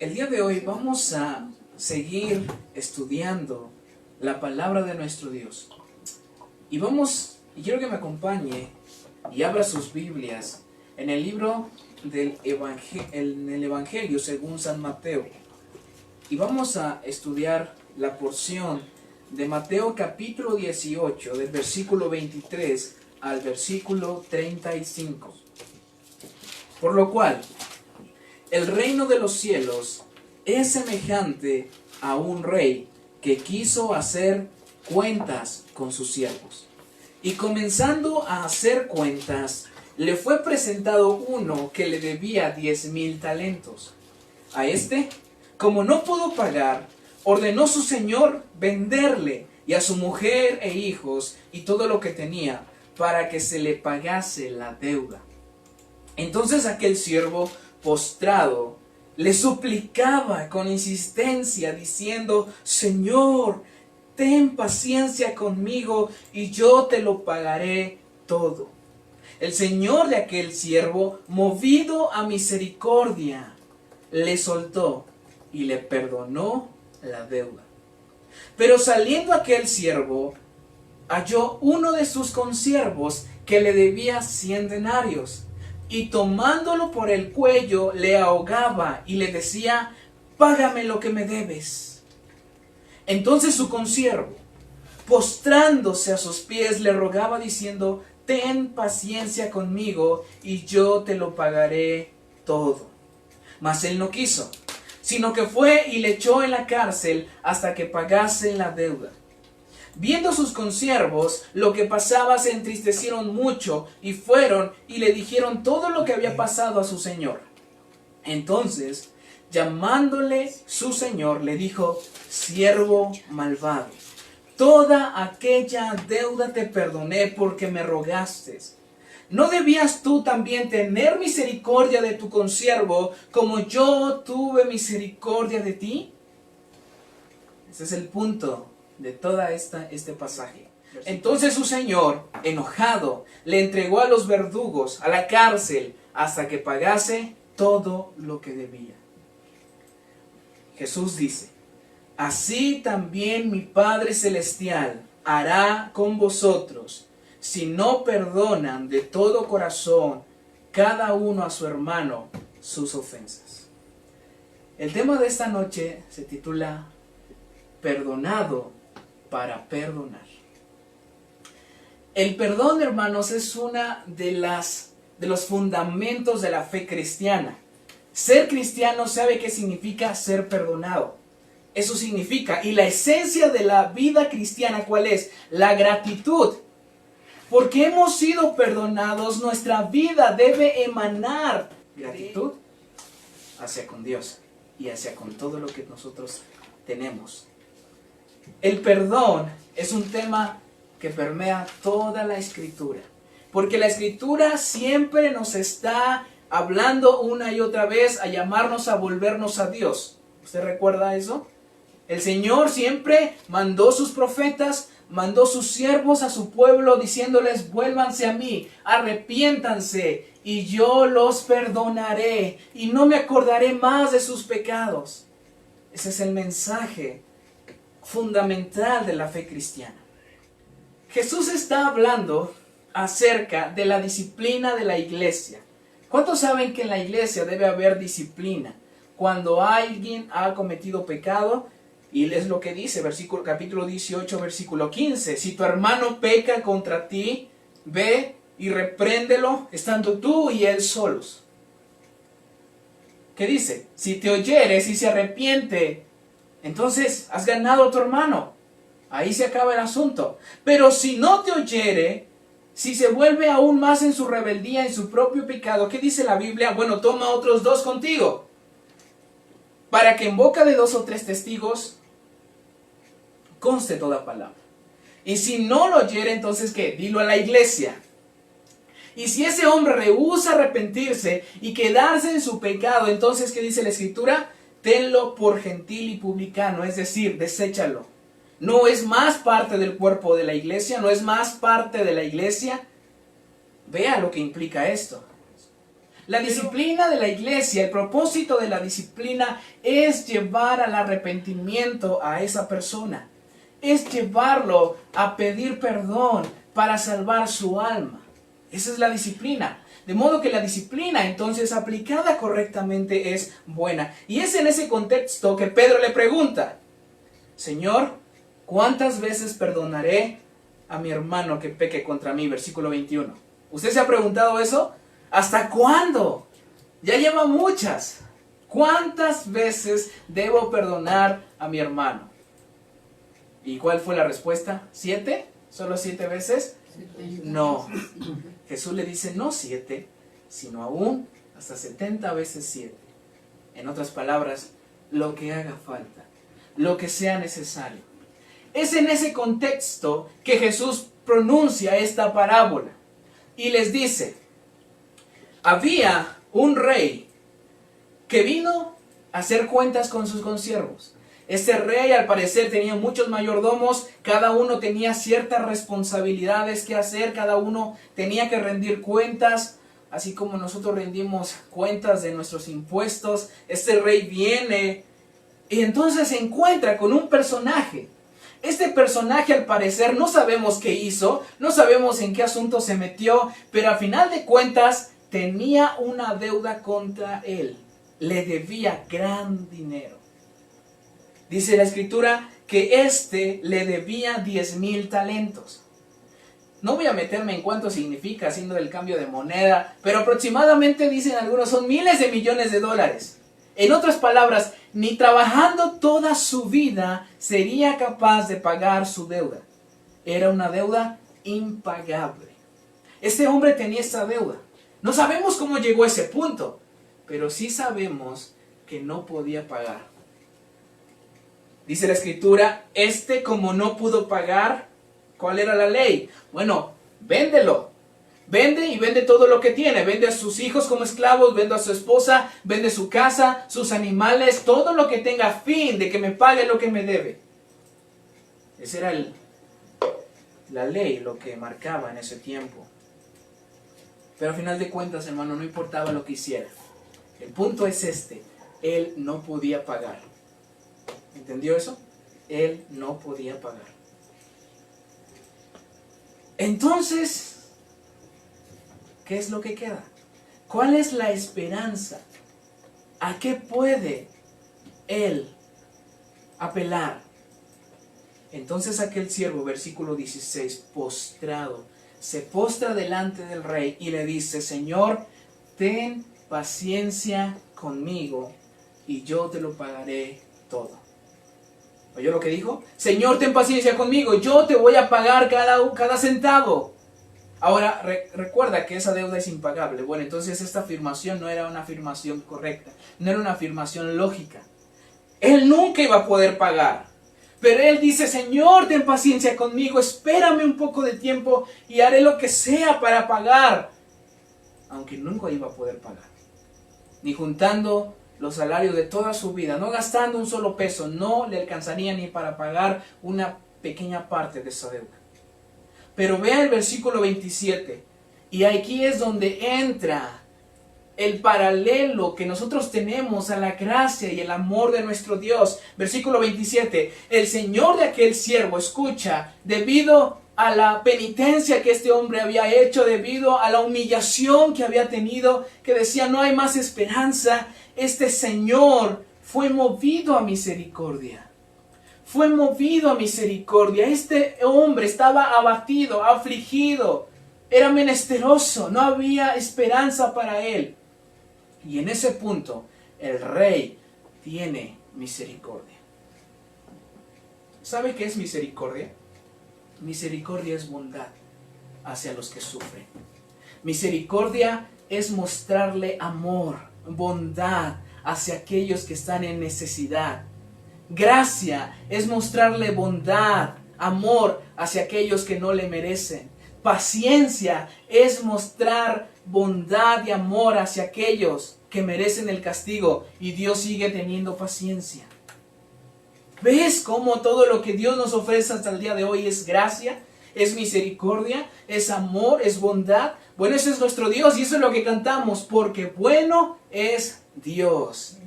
El día de hoy vamos a seguir estudiando la palabra de nuestro Dios. Y quiero que me acompañe y abra sus Biblias en el libro del Evangelio según San Mateo. Y vamos a estudiar la porción de Mateo capítulo 18, del versículo 23 al versículo 35. Por lo cual, el reino de los cielos es semejante a un rey que quiso hacer cuentas con sus siervos. Y comenzando a hacer cuentas, le fue presentado uno que le debía 10,000 talentos. A este, como no pudo pagar, ordenó su señor venderle y a su mujer e hijos y todo lo que tenía, para que se le pagase la deuda. Entonces aquel siervo, postrado, le suplicaba con insistencia, diciendo: Señor, ten paciencia conmigo y yo te lo pagaré todo. El señor de aquel siervo, movido a misericordia, le soltó y le perdonó la deuda. Pero saliendo aquel siervo, halló uno de sus consiervos que le debía 100 denarios, y tomándolo por el cuello le ahogaba y le decía: págame lo que me debes. Entonces su consiervo, postrándose a sus pies, le rogaba diciendo: ten paciencia conmigo y yo te lo pagaré todo. Mas él no quiso, sino que fue y le echó en la cárcel hasta que pagase la deuda. Viendo sus consiervos lo que pasaba, se entristecieron mucho y fueron y le dijeron todo lo que había pasado a su señor. Entonces, llamándole su señor, le dijo: siervo malvado, toda aquella deuda te perdoné porque me rogaste. ¿No debías tú también tener misericordia de tu consiervo como yo tuve misericordia de ti? Ese es el punto de toda este pasaje. Entonces su señor, enojado, le entregó a los verdugos, a la cárcel, hasta que pagase todo lo que debía. Jesús dice: así también mi Padre Celestial hará con vosotros, si no perdonan de todo corazón cada uno a su hermano sus ofensas. El tema de esta noche se titula Perdonado para perdonar. El perdón, hermanos, es una de los fundamentos de la fe cristiana. Ser cristiano sabe qué significa ser perdonado. Eso significa, y la esencia de la vida cristiana, ¿cuál es? La gratitud. Porque hemos sido perdonados, nuestra vida debe emanar gratitud hacia con Dios y hacia con todo lo que nosotros tenemos. El perdón es un tema que permea toda la Escritura, porque la Escritura siempre nos está hablando una y otra vez a llamarnos a volvernos a Dios. ¿Usted recuerda eso? El Señor siempre mandó sus profetas, mandó sus siervos a su pueblo diciéndoles: vuélvanse a mí, arrepiéntanse y yo los perdonaré y no me acordaré más de sus pecados. Ese es el mensaje fundamental de la fe cristiana. Jesús está hablando acerca de la disciplina de la iglesia. ¿Cuántos saben que en la iglesia debe haber disciplina? Cuando alguien ha cometido pecado, y es lo que dice capítulo 18, versículo 15. Si tu hermano peca contra ti, ve y repréndelo, estando tú y él solos. ¿Qué dice? Si te oyeres y se arrepiente, entonces has ganado a tu hermano. Ahí se acaba el asunto. Pero si no te oyere, si se vuelve aún más en su rebeldía, en su propio pecado, ¿qué dice la Biblia? Bueno, toma otros 2 contigo, para que en boca de 2 o 3 testigos conste toda palabra. Y si no lo oyere, entonces ¿qué? Dilo a la iglesia. Y si ese hombre rehúsa arrepentirse y quedarse en su pecado, entonces ¿qué dice la Escritura? Tenlo por gentil y publicano, es decir, deséchalo. No es más parte del cuerpo de la iglesia, no es más parte de la iglesia. Vea lo que implica esto. La disciplina de la iglesia, el propósito de la disciplina es llevar al arrepentimiento a esa persona. Es llevarlo a pedir perdón para salvar su alma. Esa es la disciplina. De modo que la disciplina, entonces, aplicada correctamente es buena. Y es en ese contexto que Pedro le pregunta: Señor, ¿cuántas veces perdonaré a mi hermano que peque contra mí? Versículo 21. ¿Usted se ha preguntado eso? ¿Hasta cuándo? Ya lleva muchas. ¿Cuántas veces debo perdonar a mi hermano? ¿Y cuál fue la respuesta? ¿7? ¿Solo 7 veces? No. Jesús le dice no 7, sino aún hasta 70 veces 7. En otras palabras, lo que haga falta, lo que sea necesario. Es en ese contexto que Jesús pronuncia esta parábola y les dice: había un rey que vino a hacer cuentas con sus consiervos. Este rey, al parecer, tenía muchos mayordomos, cada uno tenía ciertas responsabilidades que hacer, cada uno tenía que rendir cuentas, así como nosotros rendimos cuentas de nuestros impuestos. Este rey viene y entonces se encuentra con un personaje. Este personaje, al parecer, no sabemos qué hizo, no sabemos en qué asunto se metió, pero a final de cuentas tenía una deuda contra él. Le debía gran dinero. Dice la Escritura que le debía 10,000 talentos. No voy a meterme en cuánto significa haciendo el cambio de moneda, pero aproximadamente, dicen algunos, son miles de millones de dólares. En otras palabras, ni trabajando toda su vida sería capaz de pagar su deuda. Era una deuda impagable. Este hombre tenía esa deuda. No sabemos cómo llegó a ese punto, pero sí sabemos que no podía pagar. Dice la Escritura, como no pudo pagar, ¿cuál era la ley? Bueno, véndelo. Vende y vende todo lo que tiene. Vende a sus hijos como esclavos, vende a su esposa, vende su casa, sus animales, todo lo que tenga a fin de que me pague lo que me debe. Esa era la ley, lo que marcaba en ese tiempo. Pero al final de cuentas, hermano, no importaba lo que hiciera. El punto es él no podía pagar. ¿Entendió eso? Él no podía pagar. Entonces, ¿qué es lo que queda? ¿Cuál es la esperanza? ¿A qué puede él apelar? Entonces aquel siervo, versículo 16, postrado, se postra delante del rey y le dice: Señor, ten paciencia conmigo y yo te lo pagaré todo. ¿Oyó lo que dijo? Señor, ten paciencia conmigo, yo te voy a pagar cada centavo. Ahora, recuerda que esa deuda es impagable. Bueno, entonces esta afirmación no era una afirmación correcta, no era una afirmación lógica. Él nunca iba a poder pagar. Pero él dice: Señor, ten paciencia conmigo, espérame un poco de tiempo y haré lo que sea para pagar. Aunque nunca iba a poder pagar. Ni juntando los salarios de toda su vida, no gastando un solo peso, no le alcanzaría ni para pagar una pequeña parte de esa deuda. Pero vea el versículo 27, y aquí es donde entra el paralelo que nosotros tenemos a la gracia y el amor de nuestro Dios. Versículo 27, el Señor de aquel siervo, escucha, debido a la penitencia que este hombre había hecho, debido a la humillación que había tenido, que decía no hay más esperanza, este Señor fue movido a misericordia. Fue movido a misericordia. Este hombre estaba abatido, afligido, era menesteroso, no había esperanza para él. Y en ese punto, el rey tiene misericordia. ¿Sabe qué es misericordia? Misericordia es bondad hacia los que sufren. Misericordia es mostrarle amor, bondad hacia aquellos que están en necesidad. Gracia es mostrarle bondad, amor hacia aquellos que no le merecen. Paciencia es mostrar bondad y amor hacia aquellos que merecen el castigo, y Dios sigue teniendo paciencia. ¿Ves cómo todo lo que Dios nos ofrece hasta el día de hoy es gracia? es misericordia, es amor, es bondad. Bueno, ese es nuestro Dios y eso es lo que cantamos, porque bueno es Dios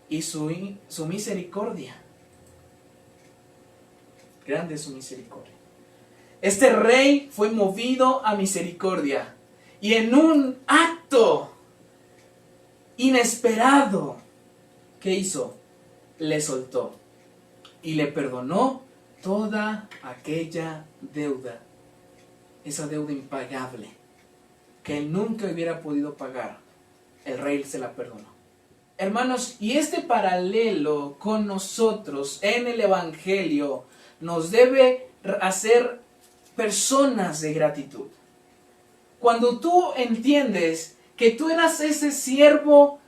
y su misericordia. Grande es su misericordia. Este rey fue movido a misericordia y en un acto inesperado, ¿qué hizo? Le soltó y le perdonó toda aquella deuda, esa deuda impagable que él nunca hubiera podido pagar. El rey se la perdonó. Hermanos, y este paralelo con nosotros en el Evangelio nos debe hacer personas de gratitud. Cuando tú entiendes que tú eras ese siervo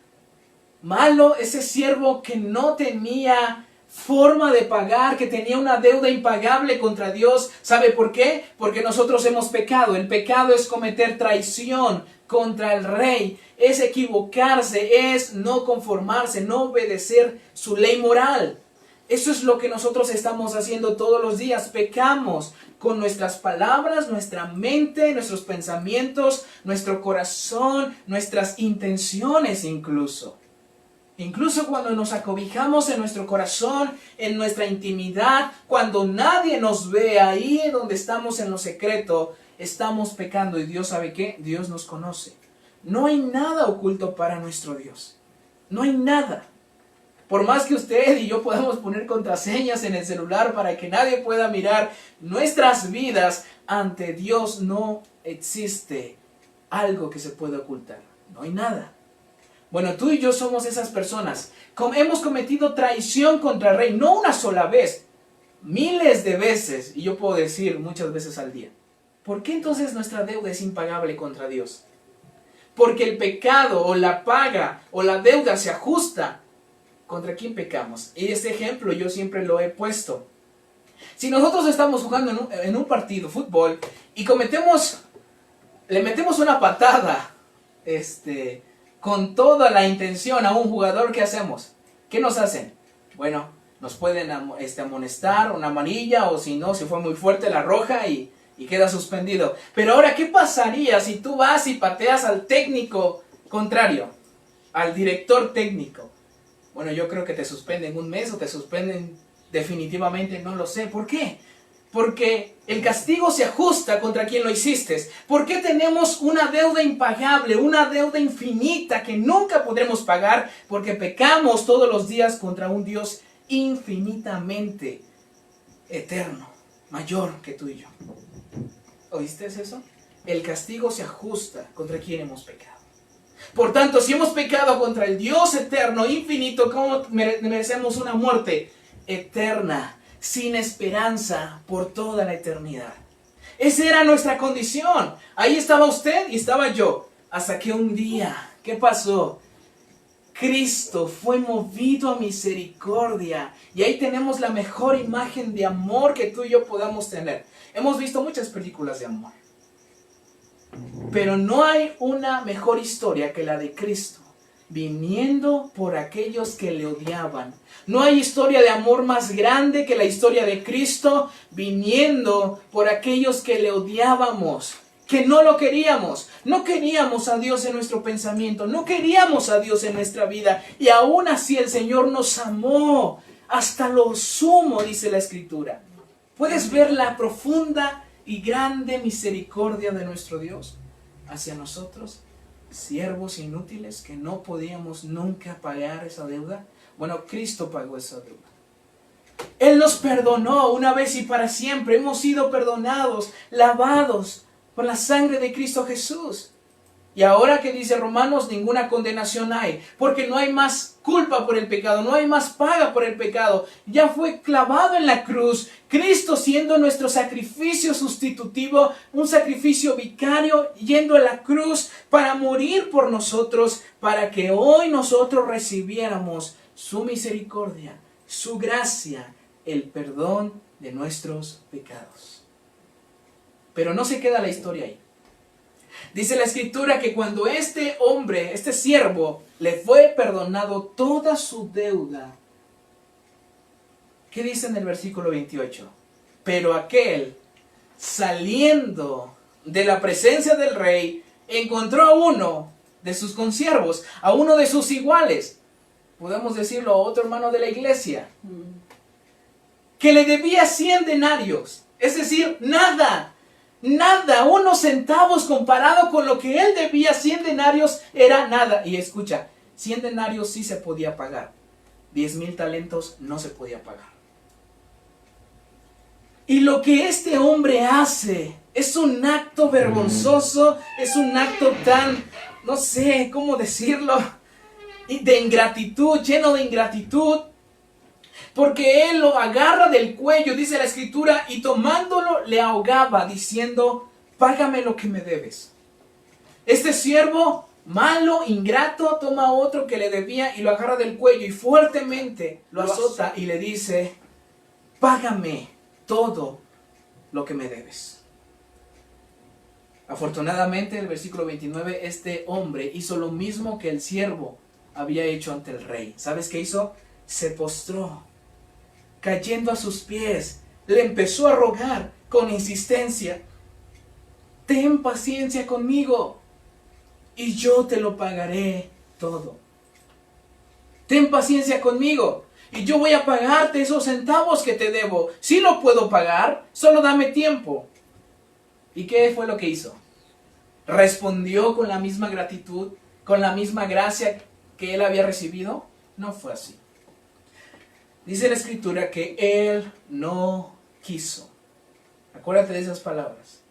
malo, ese siervo que no tenía forma de pagar, que tenía una deuda impagable contra Dios, ¿sabe por qué? Porque nosotros hemos pecado. El pecado es cometer traición contra el rey, es equivocarse, es no conformarse, no obedecer su ley moral. Eso es lo que nosotros estamos haciendo todos los días. Pecamos con nuestras palabras, nuestra mente, nuestros pensamientos, nuestro corazón, nuestras intenciones incluso. Incluso cuando nos acobijamos en nuestro corazón, en nuestra intimidad, cuando nadie nos ve ahí donde estamos en lo secreto, estamos pecando. Y Dios, ¿sabe qué? Dios nos conoce. No hay nada oculto para nuestro Dios. No hay nada. Por más que usted y yo podamos poner contraseñas en el celular para que nadie pueda mirar nuestras vidas, ante Dios no existe algo que se pueda ocultar. No hay nada. Bueno, tú y yo somos esas personas. Hemos cometido traición contra el rey, no una sola vez, miles de veces, y yo puedo decir muchas veces al día. ¿Por qué entonces nuestra deuda es impagable contra Dios? Porque el pecado o la paga o la deuda se ajusta. ¿Contra quién pecamos? Y este ejemplo yo siempre lo he puesto. Si nosotros estamos jugando en un partido, fútbol, y le metemos una patada, con toda la intención a un jugador, ¿qué hacemos? ¿Qué nos hacen? Bueno, nos pueden amonestar, una amarilla, o si no, si fue muy fuerte, la roja y queda suspendido. Pero ahora, ¿qué pasaría si tú vas y pateas al técnico contrario? Al director técnico. Bueno, yo creo que te suspenden un mes o te suspenden definitivamente, no lo sé. ¿Por qué? Porque el castigo se ajusta contra quien lo hiciste. ¿Por qué tenemos una deuda impagable, una deuda infinita que nunca podremos pagar? Porque pecamos todos los días contra un Dios infinitamente eterno, mayor que tú y yo. ¿Oíste eso? El castigo se ajusta contra quien hemos pecado. Por tanto, si hemos pecado contra el Dios eterno, infinito, ¿cómo merecemos una muerte eterna, sin esperanza por toda la eternidad? Esa era nuestra condición. Ahí estaba usted y estaba yo. Hasta que un día, ¿qué pasó? Cristo fue movido a misericordia. Y ahí tenemos la mejor imagen de amor que tú y yo podamos tener. Hemos visto muchas películas de amor. Pero no hay una mejor historia que la de Cristo, viniendo por aquellos que le odiaban. No hay historia de amor más grande que la historia de Cristo, viniendo por aquellos que le odiábamos, que no lo queríamos. No queríamos a Dios en nuestro pensamiento, no queríamos a Dios en nuestra vida. Y aún así el Señor nos amó hasta lo sumo, dice la Escritura. ¿Puedes ver la profunda y grande misericordia de nuestro Dios hacia nosotros, siervos inútiles que no podíamos nunca pagar esa deuda? Bueno, Cristo pagó esa deuda. Él nos perdonó una vez y para siempre. Hemos sido perdonados, lavados por la sangre de Cristo Jesús. Y ahora que dice Romanos, ninguna condenación hay, porque no hay más culpa por el pecado, no hay más paga por el pecado. Ya fue clavado en la cruz, Cristo siendo nuestro sacrificio sustitutivo, un sacrificio vicario, yendo a la cruz para morir por nosotros, para que hoy nosotros recibiéramos su misericordia, su gracia, el perdón de nuestros pecados. Pero no se queda la historia ahí. Dice la Escritura que cuando este hombre, este siervo, le fue perdonado toda su deuda, ¿qué dice en el versículo 28? Pero aquel saliendo de la presencia del rey, encontró a uno de sus consiervos, a uno de sus iguales, podemos decirlo, a otro hermano de la iglesia, que le debía 100 denarios, es decir, nada, unos centavos comparado con lo que él debía. 100 denarios era nada. Y escucha, 100 denarios sí se podía pagar, 10,000 talentos no se podía pagar. Y lo que este hombre hace es un acto vergonzoso, es un acto tan, no sé cómo decirlo, de ingratitud, lleno de ingratitud, porque él lo agarra del cuello, dice la escritura, y tomándolo le ahogaba, diciendo, págame lo que me debes. Este siervo malo, ingrato, toma a otro que le debía y lo agarra del cuello y fuertemente lo azota y le dice, págame todo lo que me debes. Afortunadamente, el versículo 29, este hombre hizo lo mismo que el siervo había hecho ante el rey. ¿Sabes qué hizo? Se postró, cayendo a sus pies, le empezó a rogar con insistencia, ten paciencia conmigo y yo te lo pagaré todo. Ten paciencia conmigo y yo voy a pagarte esos centavos que te debo. Sí lo puedo pagar, solo dame tiempo. ¿Y qué fue lo que hizo? ¿Respondió con la misma gratitud, con la misma gracia que él había recibido? No fue así. Dice la escritura que él no quiso. Acuérdate de esas palabras.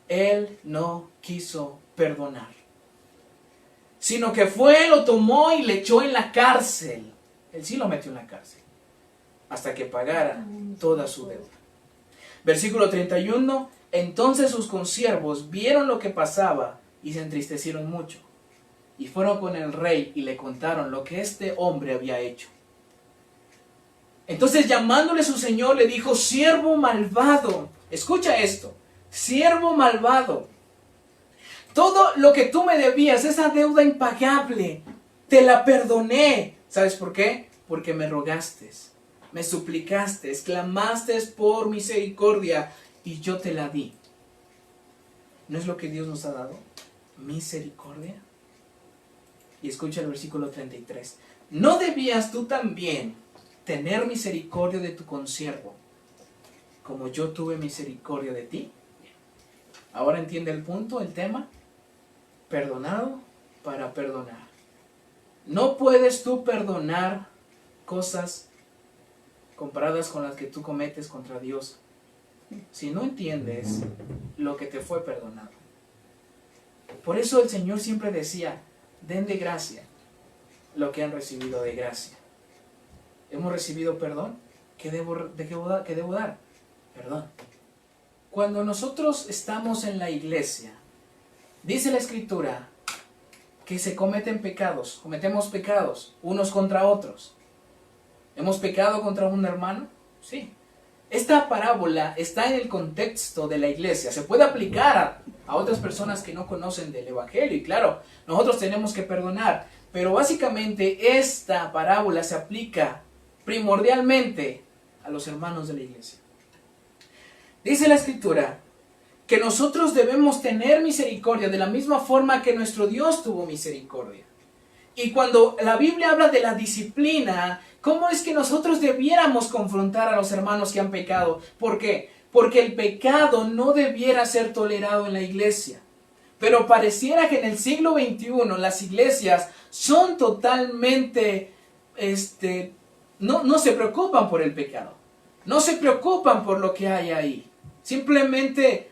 Él no quiso perdonar, sino que fue, lo tomó y le echó en la cárcel. Él sí lo metió en la cárcel hasta que pagara toda su deuda. Versículo 31. Entonces sus consiervos vieron lo que pasaba y se entristecieron mucho. Y fueron con el rey y le contaron lo que este hombre había hecho. Entonces, llamándole su señor, le dijo, siervo malvado, escucha esto, siervo malvado, todo lo que tú me debías, esa deuda impagable, te la perdoné. ¿Sabes por qué? Porque me rogaste, me suplicaste, clamaste por misericordia y yo te la di. ¿No es lo que Dios nos ha dado? Misericordia. Y escucha el versículo 33. ¿No debías tú también tener misericordia de tu consiervo, como yo tuve misericordia de ti? Ahora entiende el punto, el tema. Perdonado para perdonar. No puedes tú perdonar cosas comparadas con las que tú cometes contra Dios si no entiendes lo que te fue perdonado. Por eso el Señor siempre decía, den de gracia lo que han recibido de gracia. ¿Hemos recibido perdón? ¿Qué debo dar? Perdón. Cuando nosotros estamos en la iglesia, dice la escritura que se cometen pecados, cometemos pecados unos contra otros. ¿Hemos pecado contra un hermano? Sí. Esta parábola está en el contexto de la iglesia. Se puede aplicar a otras personas que no conocen del evangelio. Y claro, nosotros tenemos que perdonar. Pero básicamente esta parábola se aplica primordialmente a los hermanos de la iglesia. Dice la escritura que nosotros debemos tener misericordia de la misma forma que nuestro Dios tuvo misericordia. Y cuando la Biblia habla de la disciplina, ¿cómo es que nosotros debiéramos confrontar a los hermanos que han pecado? ¿Por qué? Porque el pecado no debiera ser tolerado en la iglesia. Pero pareciera que en el siglo XXI las iglesias son totalmente, no se preocupan por el pecado. No se preocupan por lo que hay ahí. Simplemente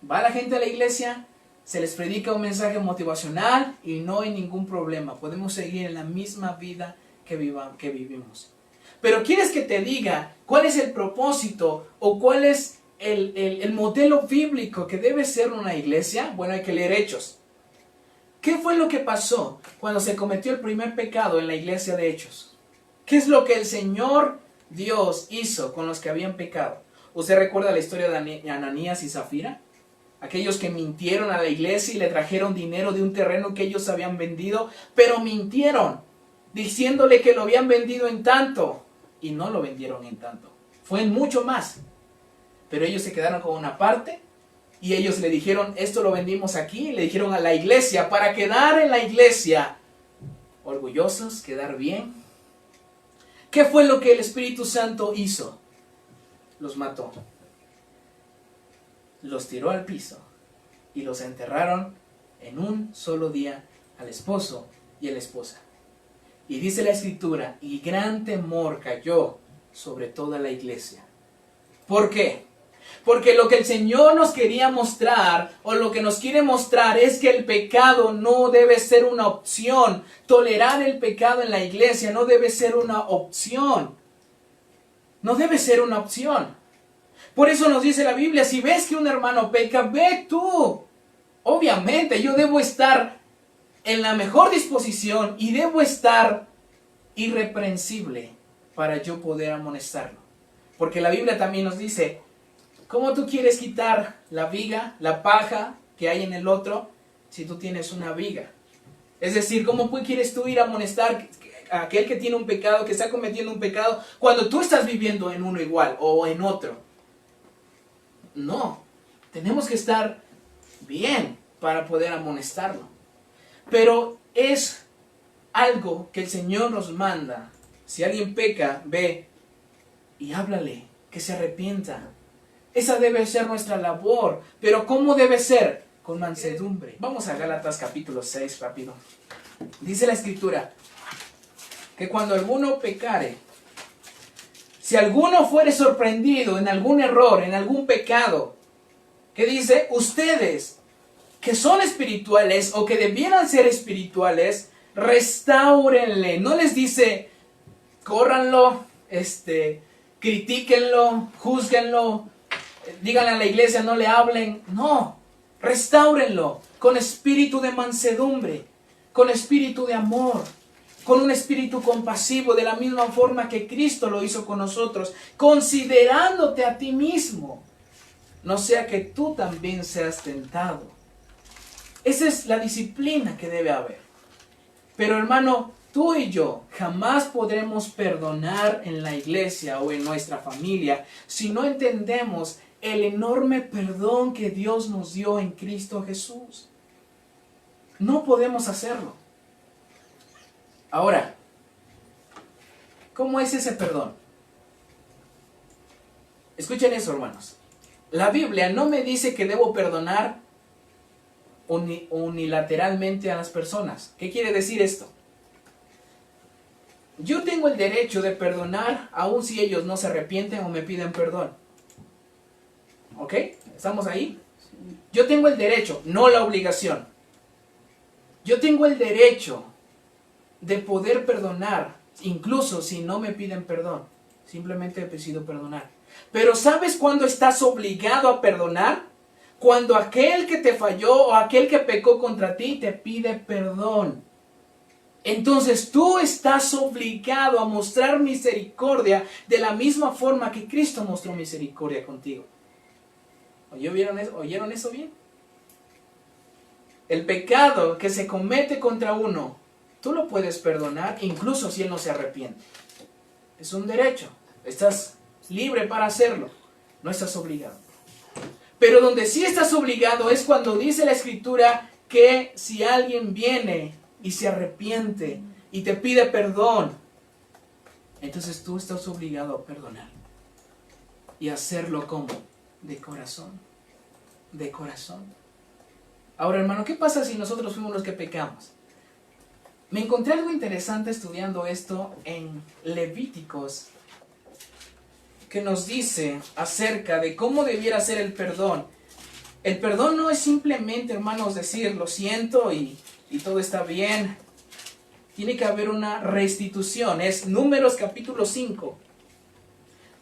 va la gente a la iglesia, se les predica un mensaje motivacional y no hay ningún problema. Podemos seguir en la misma vida que vivimos. Pero ¿quieres que te diga cuál es el propósito o cuál es el modelo bíblico que debe ser una iglesia? Bueno, hay que leer Hechos. ¿Qué fue lo que pasó cuando se cometió el primer pecado en la iglesia de Hechos? ¿Qué es lo que el Señor Dios hizo con los que habían pecado? ¿Usted recuerda la historia de Ananías y Zafira? Aquellos que mintieron a la iglesia y le trajeron dinero de un terreno que ellos habían vendido, pero mintieron, diciéndole que lo habían vendido en tanto, y no lo vendieron en tanto, fue en mucho más. pero ellos se quedaron con una parte y ellos le dijeron, esto lo vendimos aquí, le dijeron a la iglesia, para quedar en la iglesia orgullosos, quedar bien. ¿Qué fue lo que el Espíritu Santo hizo? Los mató, los tiró al piso y los enterraron en un solo día al esposo y a la esposa. Y dice la Escritura, y gran temor cayó sobre toda la iglesia. ¿Por qué? Porque lo que el Señor nos quería mostrar, o lo que nos quiere mostrar, es que el pecado no debe ser una opción. Tolerar el pecado en la iglesia no debe ser una opción. No debe ser una opción. Por eso nos dice la Biblia, si ves que un hermano peca, ve tú. Obviamente yo debo estar en la mejor disposición y debo estar irreprensible para yo poder amonestarlo. Porque la Biblia también nos dice, ¿cómo tú quieres quitar la viga, la paja que hay en el otro si tú tienes una viga? Es decir, ¿cómo quieres tú ir a amonestar a aquel que tiene un pecado, que está cometiendo un pecado, cuando tú estás viviendo en uno igual o en otro? No, tenemos que estar bien para poder amonestarlo. Pero es algo que el Señor nos manda. Si alguien peca, ve y háblale, que se arrepienta. Esa debe ser nuestra labor. Pero ¿cómo debe ser? Con mansedumbre. Vamos a Gálatas capítulo 6, rápido. Dice la Escritura que cuando alguno pecare, si alguno fuere sorprendido en algún error, en algún pecado, ¿qué dice? Ustedes que son espirituales o que debieran ser espirituales, restáurenle. No les dice, córranlo, critíquenlo, júzguenlo, díganle a la iglesia, no le hablen. No, restáurenlo con espíritu de mansedumbre, con espíritu de amor, con un espíritu compasivo, de la misma forma que Cristo lo hizo con nosotros, considerándote a ti mismo, no sea que tú también seas tentado. Esa es la disciplina que debe haber. Pero hermano, tú y yo jamás podremos perdonar en la iglesia o en nuestra familia si no entendemos el enorme perdón que Dios nos dio en Cristo Jesús. No podemos hacerlo. Ahora, ¿cómo es ese perdón? Escuchen eso, hermanos. La Biblia no me dice que debo perdonar unilateralmente a las personas. ¿Qué quiere decir esto? Yo tengo el derecho de perdonar aun si ellos no se arrepienten o me piden perdón. ¿Ok? ¿Estamos ahí? Yo tengo el derecho, no la obligación. Yo tengo el derecho de poder perdonar, incluso si no me piden perdón. Simplemente he decidido perdonar. Pero ¿sabes cuándo estás obligado a perdonar? Cuando aquel que te falló o aquel que pecó contra ti te pide perdón. Entonces tú estás obligado a mostrar misericordia de la misma forma que Cristo mostró misericordia contigo. ¿Oyeron eso bien? El pecado que se comete contra uno, tú lo puedes perdonar incluso si él no se arrepiente. Es un derecho. Estás libre para hacerlo. No estás obligado. Pero donde sí estás obligado es cuando dice la Escritura que si alguien viene y se arrepiente y te pide perdón, entonces tú estás obligado a perdonar. Y hacerlo como de corazón. De corazón. Ahora, hermano, ¿qué pasa si nosotros fuimos los que pecamos? Me encontré algo interesante estudiando esto en Levíticos, que nos dice acerca de cómo debiera ser el perdón. El perdón no es simplemente, hermanos, decir lo siento y todo está bien. Tiene que haber una restitución. Es Números capítulo 5.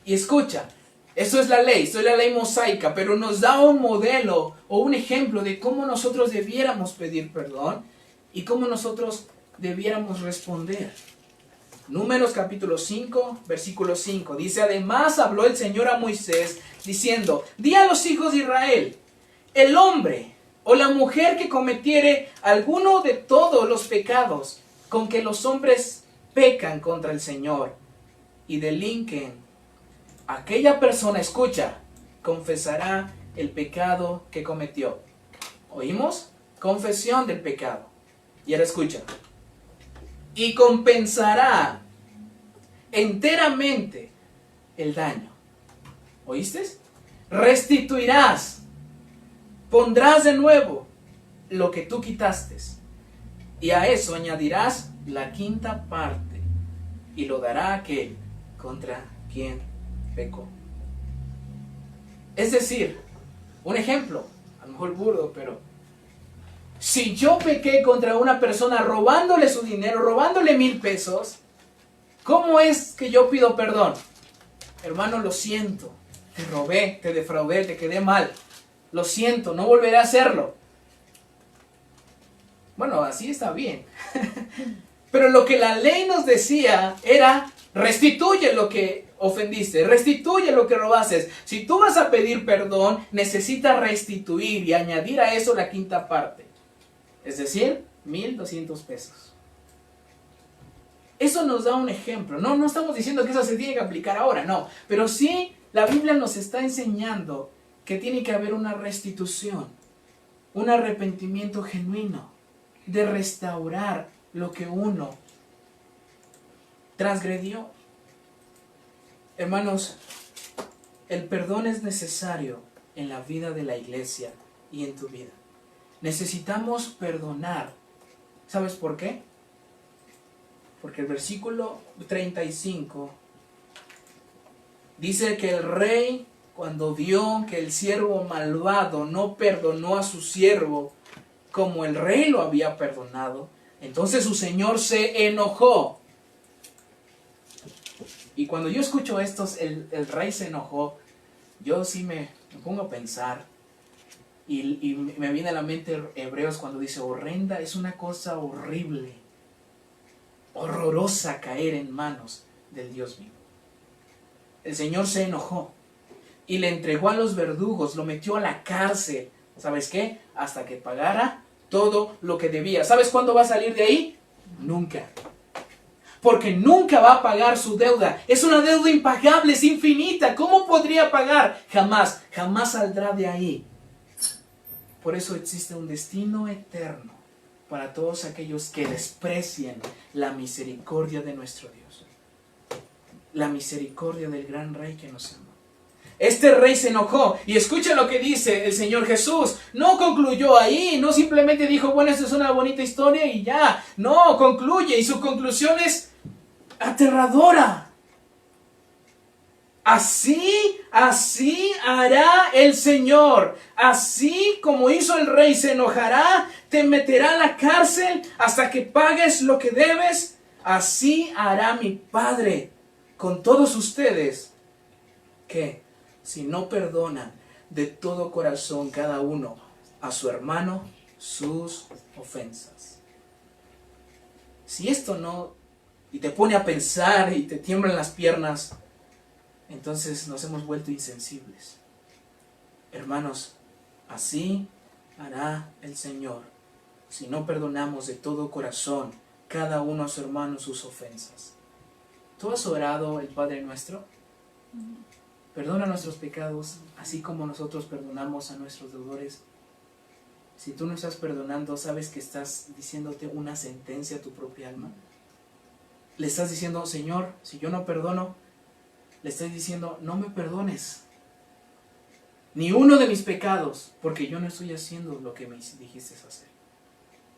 Y escucha, eso es la ley mosaica, pero nos da un modelo o un ejemplo de cómo nosotros debiéramos pedir perdón y cómo nosotros debiéramos responder. Números capítulo 5, versículo 5. Dice, además habló el Señor a Moisés, diciendo, di a los hijos de Israel, el hombre o la mujer que cometiere alguno de todos los pecados con que los hombres pecan contra el Señor y delinquen, aquella persona, escucha, confesará el pecado que cometió. ¿Oímos? Confesión del pecado. Y ahora escucha. Y compensará enteramente el daño. ¿Oíste? Restituirás. Pondrás de nuevo lo que tú quitaste. Y a eso añadirás la quinta parte. Y lo dará a aquel contra quien pecó. Es decir, un ejemplo, a lo mejor burdo, pero si yo pequé contra una persona robándole su dinero, robándole 1,000 pesos, ¿cómo es que yo pido perdón? Hermano, lo siento, te robé, te defraudé, te quedé mal. Lo siento, no volveré a hacerlo. Bueno, así está bien. Pero lo que la ley nos decía era, restituye lo que ofendiste, restituye lo que robaste. Si tú vas a pedir perdón, necesitas restituir y añadir a eso la quinta parte. Es decir, 1,200 pesos. Eso nos da un ejemplo. No estamos diciendo que eso se tiene que aplicar ahora, no. Pero sí, la Biblia nos está enseñando que tiene que haber una restitución, un arrepentimiento genuino, de restaurar lo que uno transgredió. Hermanos, el perdón es necesario en la vida de la iglesia y en tu vida. Necesitamos perdonar. ¿Sabes por qué? Porque el versículo 35 dice que el rey, cuando vio que el siervo malvado no perdonó a su siervo como el rey lo había perdonado, entonces su señor se enojó. Y cuando yo escucho esto, el rey se enojó, yo sí me pongo a pensar, y me viene a la mente Hebreos cuando dice horrenda, es una cosa horrible, horrorosa caer en manos del Dios vivo. El Señor se enojó y le entregó a los verdugos, lo metió a la cárcel. ¿Sabes qué? Hasta que pagara todo lo que debía. ¿Sabes cuándo va a salir de ahí? Nunca. Porque nunca va a pagar su deuda. Es una deuda impagable, es infinita. ¿Cómo podría pagar? Jamás, jamás saldrá de ahí. Por eso existe un destino eterno para todos aquellos que desprecian la misericordia de nuestro Dios. La misericordia del gran Rey que nos ama. Este rey se enojó y escucha lo que dice el Señor Jesús. No concluyó ahí, no simplemente dijo, bueno, esta es una bonita historia y ya. No, concluye y su conclusión es aterradora. Así hará el Señor. Así como hizo el rey, se enojará, te meterá a la cárcel hasta que pagues lo que debes. Así hará mi Padre con todos ustedes, que si no perdonan de todo corazón cada uno a su hermano sus ofensas. Si esto no, y te pone a pensar y te tiemblan las piernas, entonces nos hemos vuelto insensibles. Hermanos, así hará el Señor si no perdonamos de todo corazón cada uno a su hermano sus ofensas. ¿Tú has orado el Padre Nuestro? Perdona nuestros pecados, así como nosotros perdonamos a nuestros deudores. Si tú no estás perdonando, ¿sabes que estás diciéndote una sentencia a tu propia alma? Le estás diciendo, Señor, si yo no perdono, le estás diciendo, no me perdones ni uno de mis pecados, porque yo no estoy haciendo lo que me dijiste hacer.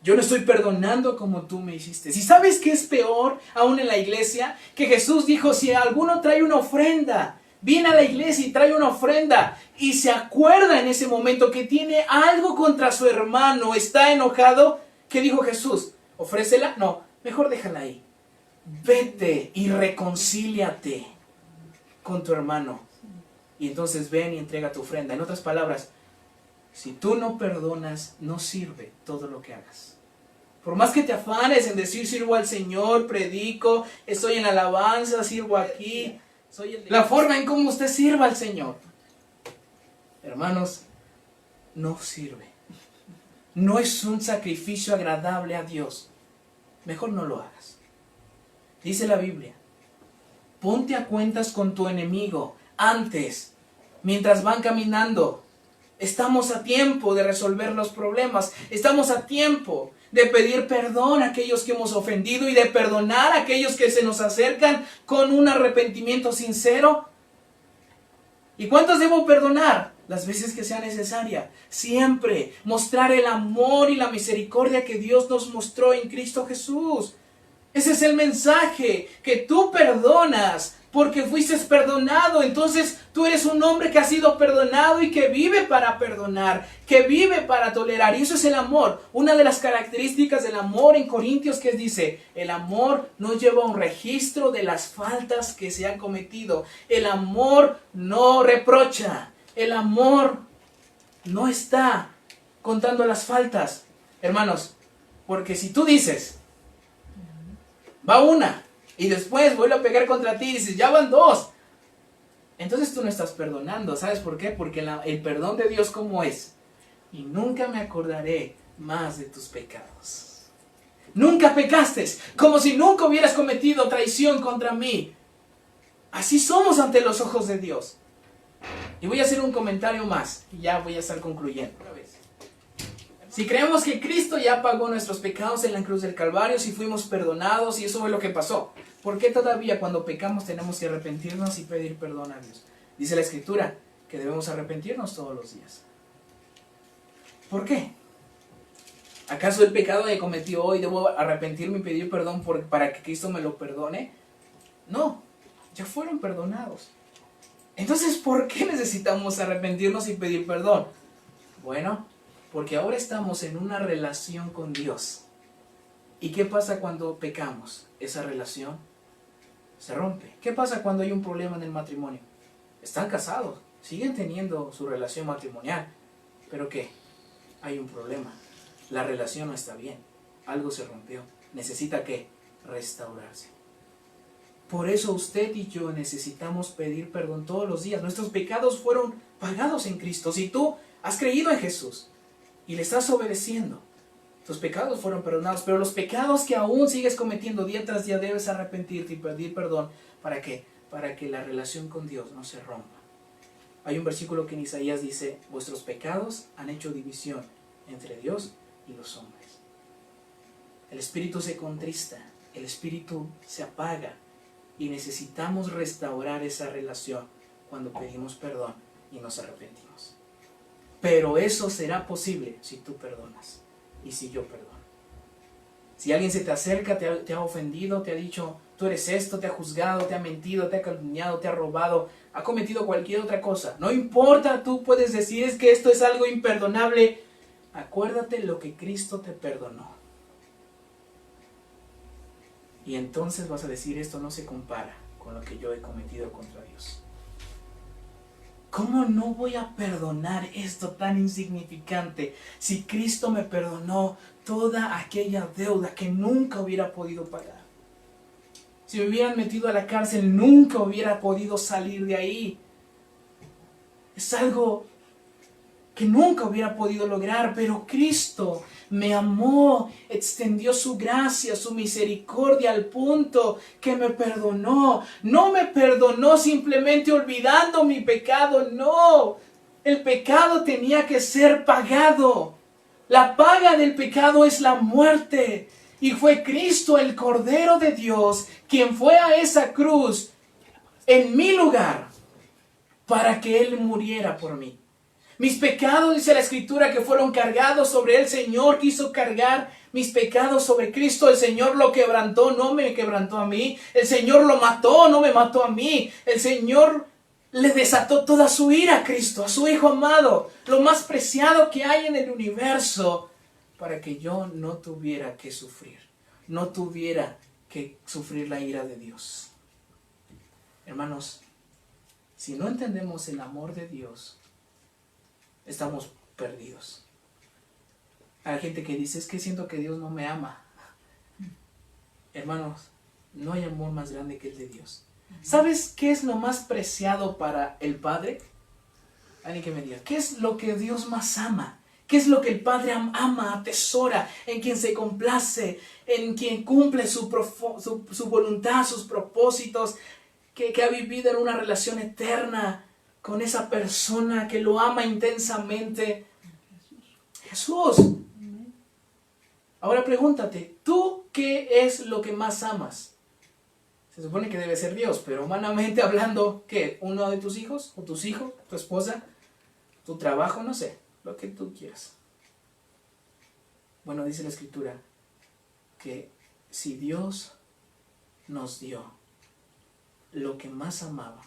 Yo no estoy perdonando como tú me hiciste. ¿Y sabes qué es peor aún en la iglesia? Que Jesús dijo, si alguno trae una ofrenda, viene a la iglesia y trae una ofrenda y se acuerda en ese momento que tiene algo contra su hermano, está enojado, ¿qué dijo Jesús? ¿Ofrécela? No, mejor déjala ahí. Vete y reconcíliate con tu hermano. Y entonces ven y entrega tu ofrenda. En otras palabras, si tú no perdonas, no sirve todo lo que hagas. Por más que te afanes en decir, sirvo al Señor, predico, estoy en alabanza, sirvo aquí, la forma en cómo usted sirva al Señor, hermanos, no sirve. No es un sacrificio agradable a Dios. Mejor no lo hagas. Dice la Biblia, ponte a cuentas con tu enemigo antes mientras van caminando. Estamos a tiempo de resolver los problemas. Estamos a tiempo de pedir perdón a aquellos que hemos ofendido y de perdonar a aquellos que se nos acercan con un arrepentimiento sincero. ¿Y cuántos debo perdonar? Las veces que sea necesaria. Siempre mostrar el amor y la misericordia que Dios nos mostró en Cristo Jesús. Ese es el mensaje, que tú perdonas porque fuiste perdonado. Entonces tú eres un hombre que ha sido perdonado y que vive para perdonar, que vive para tolerar. Y eso es el amor. Una de las características del amor en Corintios que dice, el amor no lleva un registro de las faltas que se han cometido. El amor no reprocha. El amor no está contando las faltas. Hermanos, porque si tú dices, va una, y después vuelve a pegar contra ti y dices, ya van dos, entonces tú no estás perdonando. ¿Sabes por qué? Porque el perdón de Dios como es, y nunca me acordaré más de tus pecados. Nunca pecaste, como si nunca hubieras cometido traición contra mí. Así somos ante los ojos de Dios. Y voy a hacer un comentario más, y ya voy a estar concluyendo. Si creemos que Cristo ya pagó nuestros pecados en la cruz del Calvario, si fuimos perdonados y eso fue lo que pasó, ¿por qué todavía cuando pecamos tenemos que arrepentirnos y pedir perdón a Dios? Dice la Escritura que debemos arrepentirnos todos los días. ¿Por qué? ¿Acaso el pecado que cometí hoy debo arrepentirme y pedir perdón para que Cristo me lo perdone? No, ya fueron perdonados. Entonces, ¿por qué necesitamos arrepentirnos y pedir perdón? Bueno, porque ahora estamos en una relación con Dios. ¿Y qué pasa cuando pecamos? Esa relación se rompe. ¿Qué pasa cuando hay un problema en el matrimonio? Están casados, siguen teniendo su relación matrimonial. ¿Pero qué? Hay un problema. La relación no está bien. Algo se rompió. Necesita ¿qué? Restaurarse. Por eso usted y yo necesitamos pedir perdón todos los días. Nuestros pecados fueron pagados en Cristo. Si tú has creído en Jesús y le estás obedeciendo, tus pecados fueron perdonados, pero los pecados que aún sigues cometiendo día tras día debes arrepentirte y pedir perdón. ¿Para qué? Para que la relación con Dios no se rompa. Hay un versículo que en Isaías dice, vuestros pecados han hecho división entre Dios y los hombres. El espíritu se contrista, el espíritu se apaga y necesitamos restaurar esa relación cuando pedimos perdón y nos arrepentimos. Pero eso será posible si tú perdonas y si yo perdono. Si alguien se te acerca, te ha ofendido, te ha dicho, tú eres esto, te ha juzgado, te ha mentido, te ha calumniado, te ha robado, ha cometido cualquier otra cosa. No importa, tú puedes decir, es que esto es algo imperdonable. Acuérdate lo que Cristo te perdonó. Y entonces vas a decir, esto no se compara con lo que yo he cometido contra Dios. ¿Cómo no voy a perdonar esto tan insignificante si Cristo me perdonó toda aquella deuda que nunca hubiera podido pagar? Si me hubieran metido a la cárcel, nunca hubiera podido salir de ahí. Es algo que nunca hubiera podido lograr, pero Cristo me amó, extendió su gracia, su misericordia al punto que me perdonó. No me perdonó simplemente olvidando mi pecado, no. El pecado tenía que ser pagado. La paga del pecado es la muerte. Y fue Cristo, el Cordero de Dios, quien fue a esa cruz en mi lugar para que Él muriera por mí. Mis pecados, dice la Escritura, que fueron cargados sobre el Señor, quiso cargar mis pecados sobre Cristo. El Señor lo quebrantó, no me quebrantó a mí. El Señor lo mató, no me mató a mí. El Señor le desató toda su ira a Cristo, a su Hijo amado, lo más preciado que hay en el universo, para que yo no tuviera que sufrir, no tuviera que sufrir la ira de Dios. Hermanos, si no entendemos el amor de Dios, estamos perdidos. Hay gente que dice, es que siento que Dios no me ama. Hermanos, no hay amor más grande que el de Dios. ¿Sabes qué es lo más preciado para el Padre? Alguien que me diga, ¿qué es lo que Dios más ama? ¿Qué es lo que el Padre ama, atesora, en quien se complace, en quien cumple su voluntad, sus propósitos, que ha vivido en una relación eterna con esa persona que lo ama intensamente? Jesús. Ahora pregúntate, ¿tú qué es lo que más amas? Se supone que debe ser Dios, pero humanamente hablando, ¿qué? ¿Uno de tus hijos? ¿O tus hijos? ¿Tu esposa? ¿Tu trabajo? No sé, lo que tú quieras. Bueno, dice la Escritura que si Dios nos dio lo que más amaba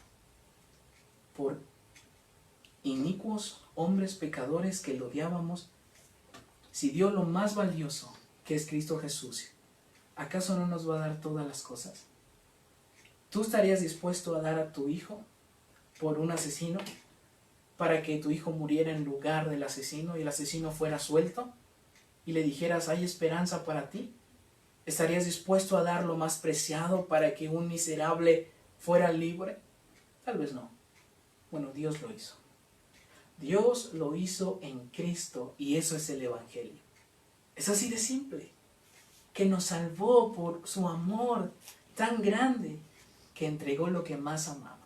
por inicuos hombres pecadores que lo odiábamos, si dio lo más valioso que es Cristo Jesús, ¿acaso no nos va a dar todas las cosas? ¿Tú estarías dispuesto a dar a tu hijo por un asesino para que tu hijo muriera en lugar del asesino y el asesino fuera suelto y le dijeras hay esperanza para ti? ¿Estarías dispuesto a dar lo más preciado para que un miserable fuera libre? Tal vez no. Bueno, Dios lo hizo. Dios lo hizo en Cristo y eso es el Evangelio. Es así de simple. Que nos salvó por su amor tan grande que entregó lo que más amaba.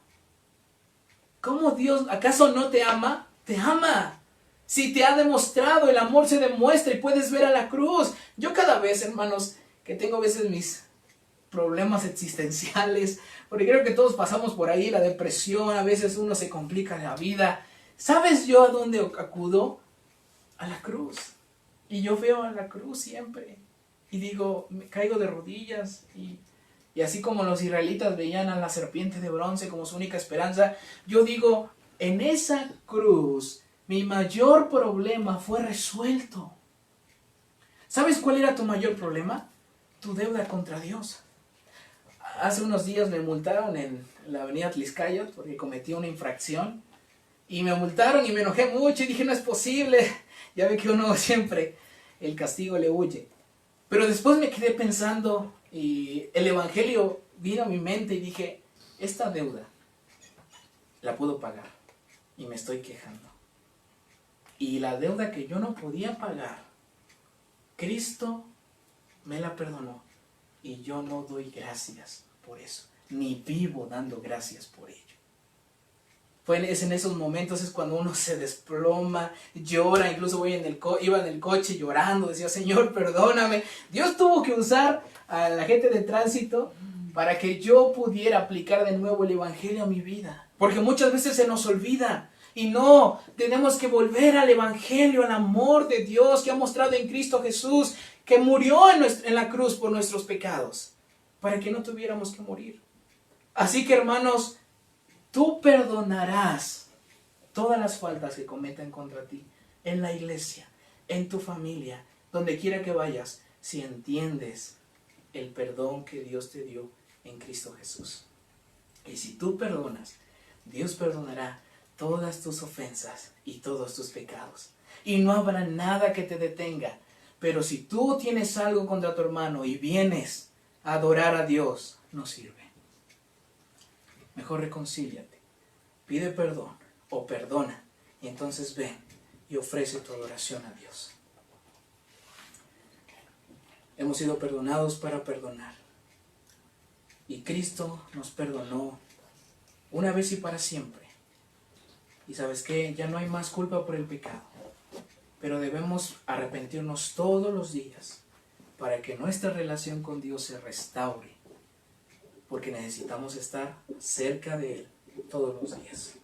¿Cómo Dios acaso no te ama? Te ama. Si te ha demostrado, el amor se demuestra y puedes ver a la cruz. Yo cada vez, hermanos, que tengo a veces mis problemas existenciales, porque creo que todos pasamos por ahí, la depresión, a veces uno se complica la vida. ¿Sabes yo a dónde acudo? A la cruz. Y yo veo a la cruz siempre. Y digo, me caigo de rodillas. Y así como los israelitas veían a la serpiente de bronce como su única esperanza, yo digo, en esa cruz mi mayor problema fue resuelto. ¿Sabes cuál era tu mayor problema? Tu deuda contra Dios. Hace unos días me multaron en la avenida Tliscayot porque cometí una infracción. Y me multaron y me enojé mucho y dije, no es posible. Ya ve que uno siempre, el castigo le huye. Pero después me quedé pensando y el Evangelio vino a mi mente y dije, esta deuda la puedo pagar y me estoy quejando. Y la deuda que yo no podía pagar, Cristo me la perdonó y yo no doy gracias por eso, ni vivo dando gracias por ello. Es en esos momentos es cuando uno se desploma, llora, incluso iba en el coche llorando, decía, Señor, perdóname. Dios tuvo que usar a la gente de tránsito para que yo pudiera aplicar de nuevo el Evangelio a mi vida. Porque muchas veces se nos olvida. Y no, tenemos que volver al Evangelio, al amor de Dios que ha mostrado en Cristo Jesús, que murió en la cruz por nuestros pecados, para que no tuviéramos que morir. Así que, hermanos, tú perdonarás todas las faltas que cometan contra ti en la iglesia, en tu familia, donde quiera que vayas, si entiendes el perdón que Dios te dio en Cristo Jesús. Y si tú perdonas, Dios perdonará todas tus ofensas y todos tus pecados. Y no habrá nada que te detenga. Pero si tú tienes algo contra tu hermano y vienes a adorar a Dios, no sirve. Mejor reconcíliate, pide perdón o perdona y entonces ven y ofrece tu adoración a Dios. Hemos sido perdonados para perdonar y Cristo nos perdonó una vez y para siempre. Y sabes qué, ya no hay más culpa por el pecado, pero debemos arrepentirnos todos los días para que nuestra relación con Dios se restaure. Porque necesitamos estar cerca de Él todos los días.